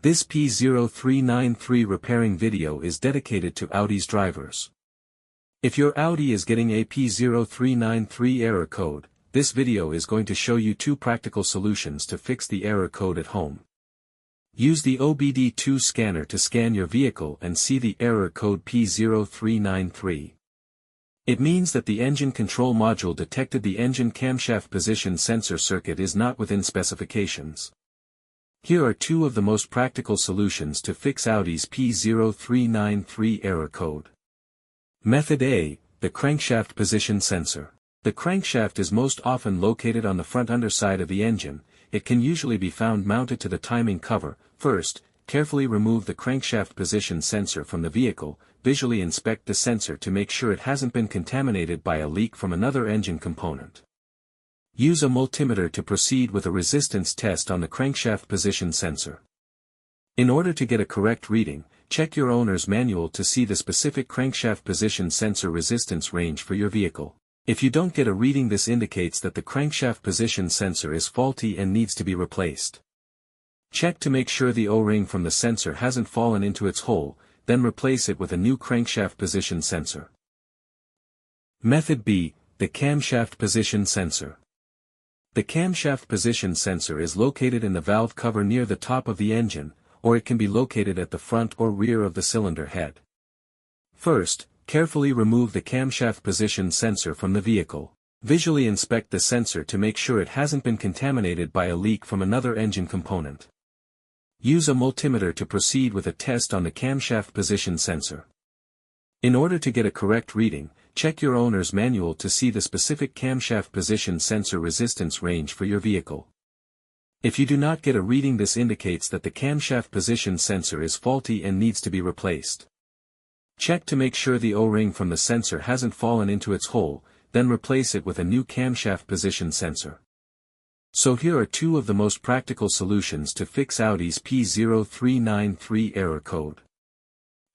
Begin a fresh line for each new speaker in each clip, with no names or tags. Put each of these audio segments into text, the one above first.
This P0393 repairing video is dedicated to Audi's drivers. If your Audi is getting a P0393 error code, this video is going to show you two practical solutions to fix the error code at home. Use the OBD2 scanner to scan your vehicle and see the error code P0393. It means that the engine control module detected the engine camshaft position sensor circuit is not within specifications. Here are two of the most practical solutions to fix Audi's P0393 error code. Method A, the crankshaft position sensor. The crankshaft is most often located on the front underside of the engine. It can usually be found mounted to the timing cover. First, carefully remove the crankshaft position sensor from the vehicle. Visually inspect the sensor to make sure it hasn't been contaminated by a leak from another engine component. Use a multimeter to proceed with a resistance test on the crankshaft position sensor. In order to get a correct reading, check your owner's manual to see the specific crankshaft position sensor resistance range for your vehicle. If you don't get a reading, this indicates that the crankshaft position sensor is faulty and needs to be replaced. Check to make sure the O-ring from the sensor hasn't fallen into its hole, then replace it with a new crankshaft position sensor. Method B, the camshaft position sensor. The camshaft position sensor is located in the valve cover near the top of the engine, or it can be located at the front or rear of the cylinder head. First, carefully remove the camshaft position sensor from the vehicle. Visually inspect the sensor to make sure it hasn't been contaminated by a leak from another engine component. Use a multimeter to proceed with a test on the camshaft position sensor. In order to get a correct reading, check your owner's manual to see the specific camshaft position sensor resistance range for your vehicle. If you do not get a reading, this indicates that the camshaft position sensor is faulty and needs to be replaced. Check to make sure the O-ring from the sensor hasn't fallen into its hole, then replace it with a new camshaft position sensor. So here are two of the most practical solutions to fix Audi's P0393 error code.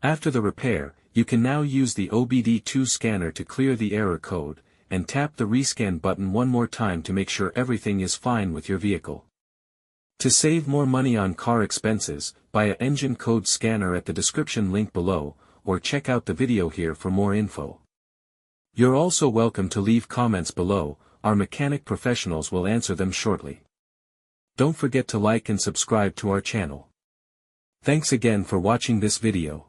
After the repair, you can now use the OBD2 scanner to clear the error code, and tap the rescan button one more time to make sure everything is fine with your vehicle. To save more money on car expenses, buy an engine code scanner at the description link below, or check out the video here for more info. You're also welcome to leave comments below. Our mechanic professionals will answer them shortly. Don't forget to like and subscribe to our channel. Thanks again for watching this video.